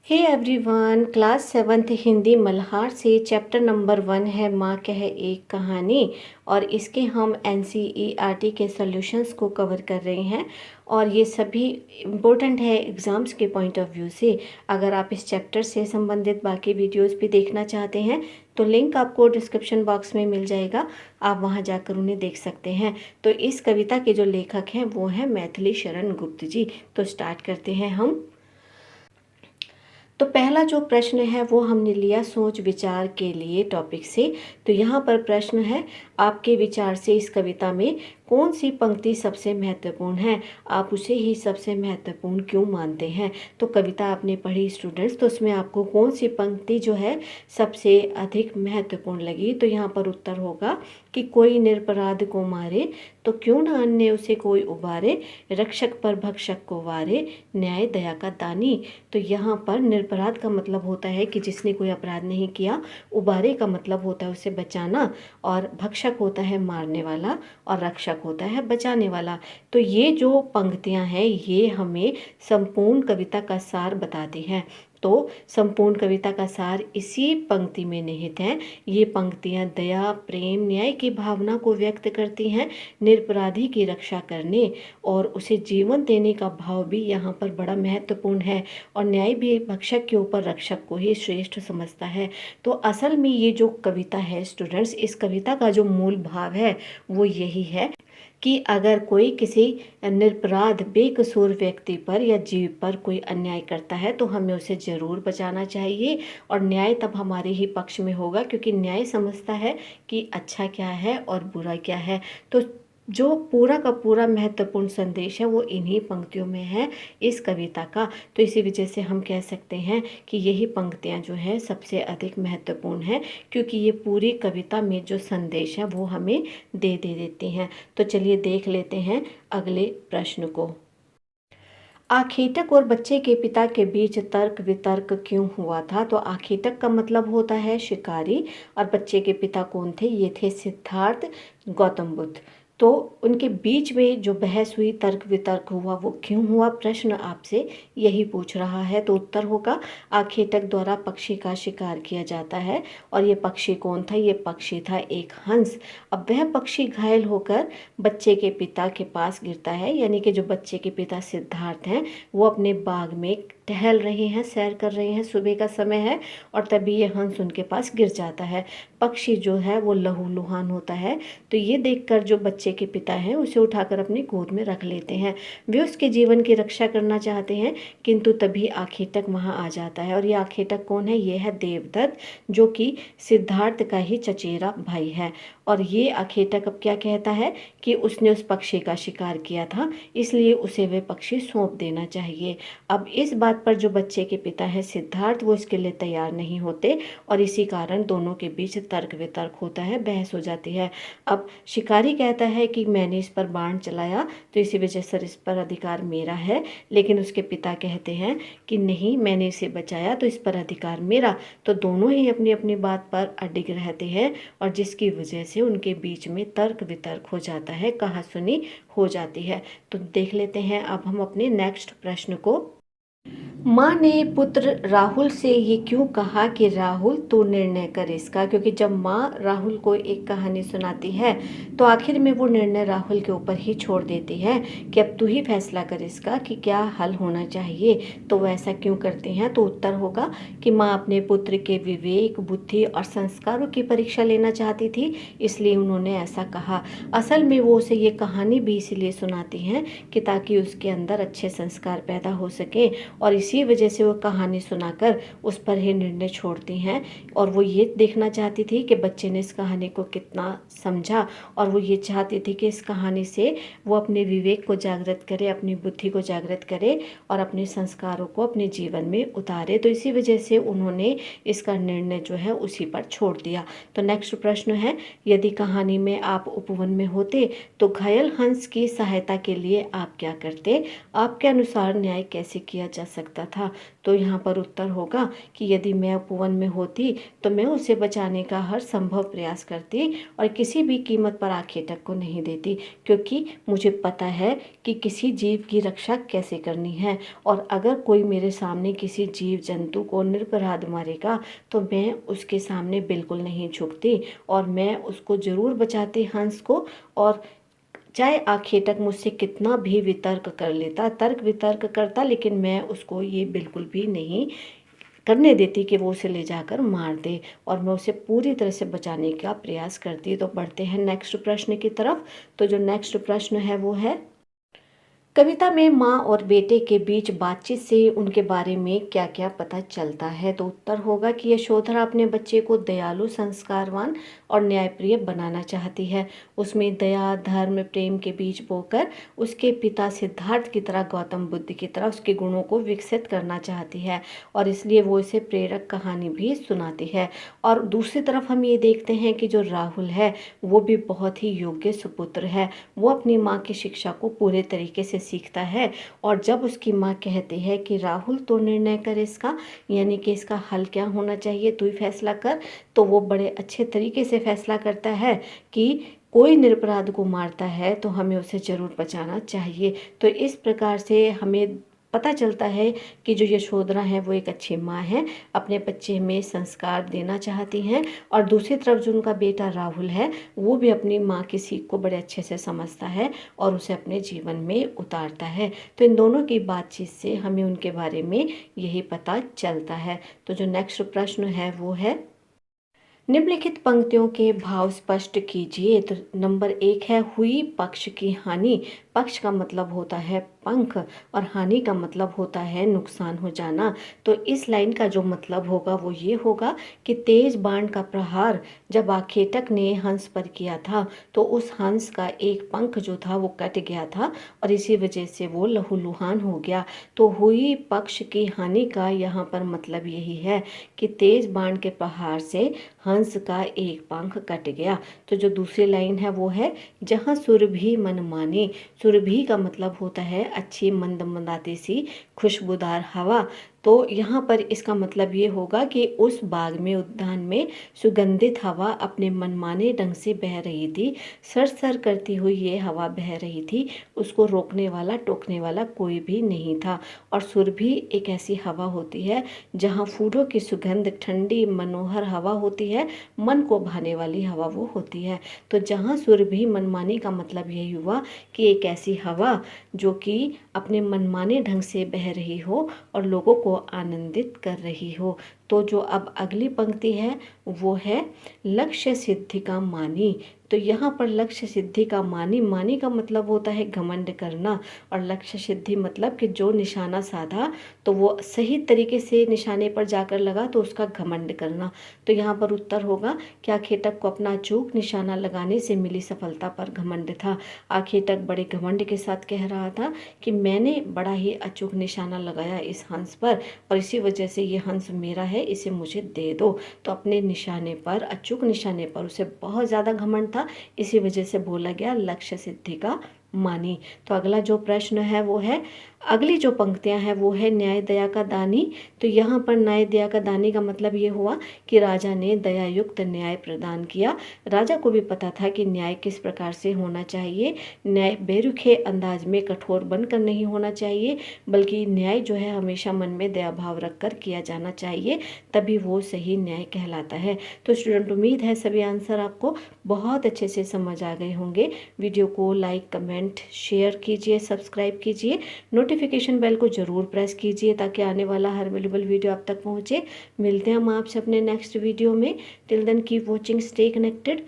हे everyone, class 7th Hindi Malhar से chapter number 1 है माँ कह एक कहानी। और इसके हम NCERT के सॉल्यूशंस को कवर कर रहे हैं और ये सभी इम्पोर्टेंट है एग्ज़ाम्स के पॉइंट ऑफ व्यू से। अगर आप इस चैप्टर से संबंधित बाकी वीडियोस भी देखना चाहते हैं तो लिंक आपको डिस्क्रिप्शन बॉक्स में मिल जाएगा, आप वहां जाकर उन्हें देख सकते हैं। तो इस कविता के जो लेखक हैं वो हैं मैथिली शरण गुप्त जी। तो स्टार्ट करते हैं हम। तो पहला जो प्रश्न है वो हमने लिया सोच विचार के लिए टॉपिक से। तो यहाँ पर प्रश्न है, आपके विचार से इस कविता में कौन सी पंक्ति सबसे महत्वपूर्ण है, आप उसे ही सबसे महत्वपूर्ण क्यों मानते हैं। तो कविता आपने पढ़ी स्टूडेंट्स, तो उसमें आपको कौन सी पंक्ति जो है सबसे अधिक महत्वपूर्ण लगी। तो यहाँ पर उत्तर होगा कि कोई निरपराध को मारे तो क्यों न अन्य उसे कोई उबारे, रक्षक पर भक्षक को वारे, न्याय दया का दानी। तो यहाँ पर निरपराध का मतलब होता है कि जिसने कोई अपराध नहीं किया, उबारे का मतलब होता है उसे बचाना, और भक्षक होता है मारने वाला, और रक्षक होता है बचाने वाला। तो ये जो पंक्तियां हैं ये हमें संपूर्ण कविता का सार बताती हैं। तो संपूर्ण कविता का सार इसी पंक्ति में निहित है। ये पंक्तियां दया, प्रेम, न्याय की भावना को व्यक्त करती हैं, निरपराधी की रक्षा करने और उसे जीवन देने का भाव भी यहाँ पर बड़ा महत्वपूर्ण है। और न्याय भी भक्षक के ऊपर रक्षक को ही श्रेष्ठ समझता है। तो असल में ये जो कविता है स्टूडेंट्स, इस कविता का जो मूल भाव है वो यही है कि अगर कोई किसी निरपराध बेकसूर व्यक्ति पर या जीव पर कोई अन्याय करता है तो हमें उसे ज़रूर बचाना चाहिए। और न्याय तब हमारे ही पक्ष में होगा, क्योंकि न्याय समझता है कि अच्छा क्या है और बुरा क्या है। तो जो पूरा का पूरा महत्वपूर्ण संदेश है वो इन्हीं पंक्तियों में है इस कविता का। तो इसी वजह से हम कह सकते हैं कि यही पंक्तियां जो है सबसे अधिक महत्वपूर्ण है, क्योंकि ये पूरी कविता में जो संदेश है वो हमें दे देती हैं। तो चलिए देख लेते हैं अगले प्रश्न को। आखेटक और बच्चे के पिता के बीच तर्क वितर्क क्यों हुआ था। तो आखेटक का मतलब होता है शिकारी, और बच्चे के पिता कौन थे, ये थे सिद्धार्थ गौतम बुद्ध। तो उनके बीच में जो बहस हुई, तर्क वितर्क हुआ, वो क्यों हुआ, प्रश्न आपसे यही पूछ रहा है। तो उत्तर होगा आखेटक द्वारा पक्षी का शिकार किया जाता है। और ये पक्षी कौन था, ये पक्षी था एक हंस। अब वह पक्षी घायल होकर बच्चे के पिता के पास गिरता है, यानी कि जो बच्चे के पिता सिद्धार्थ हैं वो अपने बाग में टहल रहे हैं, सैर कर रहे हैं, सुबह का समय है, और तभी ये हंस उनके पास गिर जाता है। पक्षी जो है वो लहूलुहान होता है। तो ये देखकर जो बच्चे के पिता हैं उसे उठाकर अपनी गोद में रख लेते हैं। वे उसके जीवन की रक्षा करना चाहते हैं, किंतु तभी आखेटक वहाँ आ जाता है। और ये आखेटक कौन है, ये है देवदत्त, जो कि सिद्धार्थ का ही चचेरा भाई है। और ये आखेटक अब क्या कहता है कि उसने उस पक्षी का शिकार किया था, इसलिए उसे वे पक्षी सौंप देना चाहिए। अब इस बात पर जो बच्चे के पिता है सिद्धार्थ, वो इसके लिए तैयार नहीं होते, और इसी कारण दोनों के बीच तर्क वितर्क होता है, बहस हो जाती है। अब शिकारी कहता है कि मैंने इस पर बाण चलाया तो इसी वजह से इस पर अधिकार मेरा है, लेकिन उसके पिता कहते हैं कि नहीं, मैंने इसे बचाया तो इस पर अधिकार मेरा। तो दोनों ही अपनी अपनी बात पर अडिग रहते हैं, और जिसकी वजह से उनके बीच में तर्क वितर्क हो जाता है, कहासुनी हो जाती है। तो देख लेते हैं अब हम अपने नेक्स्ट प्रश्न को। माँ ने पुत्र राहुल से ये क्यों कहा कि राहुल तू निर्णय कर इसका, क्योंकि जब माँ राहुल को एक कहानी सुनाती है तो आखिर में वो निर्णय राहुल के ऊपर ही छोड़ देती है कि अब तू ही फैसला कर इसका कि क्या हल होना चाहिए। तो वो ऐसा क्यों करते हैं। तो उत्तर होगा कि माँ अपने पुत्र के विवेक, बुद्धि और संस्कारों की परीक्षा लेना चाहती थी, इसलिए उन्होंने ऐसा कहा। असल में वो उसे ये कहानी भी इसीलिए सुनाती हैं कि ताकि उसके अंदर अच्छे संस्कार पैदा हो सके, और इसी वजह से वो कहानी सुनाकर उस पर ही निर्णय छोड़ती हैं। और वो ये देखना चाहती थी कि बच्चे ने इस कहानी को कितना समझा, और वो ये चाहती थी कि इस कहानी से वो अपने विवेक को जागृत करे, अपनी बुद्धि को जागृत करे, और अपने संस्कारों को अपने जीवन में उतारे। तो इसी वजह से उन्होंने इसका निर्णय जो है उसी पर छोड़ दिया। तो नेक्स्ट प्रश्न है, यदि कहानी में आप उपवन में होते तो घायल हंस की सहायता के लिए आप क्या करते, आपके अनुसार न्याय कैसे किया जा सकता था। तो यहाँ पर उत्तर होगा कि यदि मैं उपवन में होती तो मैं उसे बचाने का हर संभव प्रयास करती और किसी भी कीमत पर आखेटक को नहीं देती, क्योंकि मुझे पता है कि किसी जीव की रक्षा कैसे करनी है। और अगर कोई मेरे सामने किसी जीव जंतु को निरपराध मारेगा तो मैं उसके सामने बिल्कुल नहीं झुकती और मैं उसको ज़रूर बचाती, हंस को। और चाहे आखेटक मुझसे कितना भी वितर्क कर लेता, तर्क वितर्क करता, लेकिन मैं उसको ये बिल्कुल भी नहीं करने देती कि वो उसे ले जाकर मार दे, और मैं उसे पूरी तरह से बचाने का प्रयास करती। तो बढ़ते हैं नेक्स्ट प्रश्न की तरफ। तो जो नेक्स्ट प्रश्न है वो है, कविता में माँ और बेटे के बीच बातचीत से उनके बारे में क्या क्या पता चलता है। तो उत्तर होगा कि यशोधरा अपने बच्चे को दयालु, संस्कारवान और न्यायप्रिय बनाना चाहती है। उसमें दया, धर्म, प्रेम के बीज बोकर उसके पिता सिद्धार्थ की तरह, गौतम बुद्ध की तरह उसके गुणों को विकसित करना चाहती है, और इसलिए वो इसे प्रेरक कहानी भी सुनाती है। और दूसरी तरफ हम ये देखते हैं कि जो राहुल है वो भी बहुत ही योग्य सुपुत्र है। वो अपनी माँ की शिक्षा को पूरे तरीके से सीखता है, और जब उसकी माँ कहती है कि राहुल तो निर्णय कर इसका, यानी कि इसका हल क्या होना चाहिए, तू ही फैसला कर, तो वो बड़े अच्छे तरीके से फैसला करता है कि कोई निरपराध को मारता है तो हमें उसे ज़रूर बचाना चाहिए। तो इस प्रकार से हमें पता चलता है कि जो यशोधरा है वो एक अच्छी माँ है, अपने बच्चे में संस्कार देना चाहती हैं। और दूसरी तरफ जो उनका बेटा राहुल है वो भी अपनी माँ की सीख को बड़े अच्छे से समझता है और उसे अपने जीवन में उतारता है। तो इन दोनों की बातचीत से हमें उनके बारे में यही पता चलता है। तो जो नेक्स्ट प्रश्न है वो है, निम्नलिखित पंक्तियों के भाव स्पष्ट कीजिए। तो नंबर 1 है, हुई पक्ष की हानि। पक्ष का मतलब होता है पंख और हानि का मतलब होता है नुकसान हो जाना। तो इस लाइन का जो मतलब होगा वो ये होगा कि तेज बाण का प्रहार जब आखेटक ने हंस पर किया था तो उस हंस का एक पंख जो था वो कट गया था और इसी वजह से वो लहूलुहान हो गया। तो हुई पक्ष की हानि का यहाँ पर मतलब यही है कि तेज बाण के प्रहार से हंस का एक पंख कट गया। तो जो दूसरी लाइन है वो है, जहाँ सुरभि मन माने। सुरभि का मतलब होता है अच्छी मंद मंदाती सी खुशबूदार हवा। तो यहाँ पर इसका मतलब ये होगा कि उस बाग में, उद्यान में सुगंधित हवा अपने मनमाने ढंग से बह रही थी। सर सर करती हुई ये हवा बह रही थी, उसको रोकने वाला, टोकने वाला कोई भी नहीं था। और सुरभि एक ऐसी हवा होती है जहाँ फूलों की सुगंध, ठंडी मनोहर हवा होती है, मन को भाने वाली हवा वो होती है। तो जहाँ सुरभि मनमानी का मतलब यही हुआ कि एक ऐसी हवा जो कि अपने मनमाने ढंग से बह रही हो और लोगों को आनंदित कर रही हो। तो जो अब अगली पंक्ति है वो है, लक्ष्य सिद्धि का मानी। तो यहाँ पर लक्ष्य सिद्धि का मानी, मानी का मतलब होता है घमंड करना, और लक्ष्य सिद्धि मतलब कि जो निशाना साधा तो वो सही तरीके से निशाने पर जाकर लगा तो उसका घमंड करना। तो यहाँ पर उत्तर होगा कि आखेटक को अपना अचूक निशाना लगाने से मिली सफलता पर घमंड था। आखेटक बड़े घमंड के साथ कह रहा था कि मैंने बड़ा ही अचूक निशाना लगाया इस हंस पर और इसी वजह से ये हंस मेरा है, इसे मुझे दे दो। तो अपने निशाने पर, अचूक निशाने पर उसे बहुत ज़्यादा घमंड था, इसी वजह से बोला गया लक्ष्य सिद्धि का मानी। तो अगला जो प्रश्न है वो है, अगली जो पंक्तियां हैं वो है, न्याय दया का दानी। तो यहाँ पर न्याय दया का दानी का मतलब ये हुआ कि राजा ने दयायुक्त न्याय प्रदान किया। राजा को भी पता था कि न्याय किस प्रकार से होना चाहिए। न्याय बेरुखे अंदाज में, कठोर बनकर नहीं होना चाहिए, बल्कि न्याय जो है हमेशा मन में दया भाव रखकर किया जाना चाहिए, तभी वो सही न्याय कहलाता है। तो स्टूडेंट, उम्मीद है सभी आंसर आपको बहुत अच्छे से समझ आ गए होंगे। वीडियो को लाइक, कमेंट, शेयर कीजिए, सब्सक्राइब कीजिए, नोटिफिकेशन बेल को ज़रूर प्रेस कीजिए ताकि आने वाला हर अवेलेबल वीडियो आप तक पहुंचे। मिलते हैं हम आपसे अपने नेक्स्ट वीडियो में। Till then keep watching, stay connected.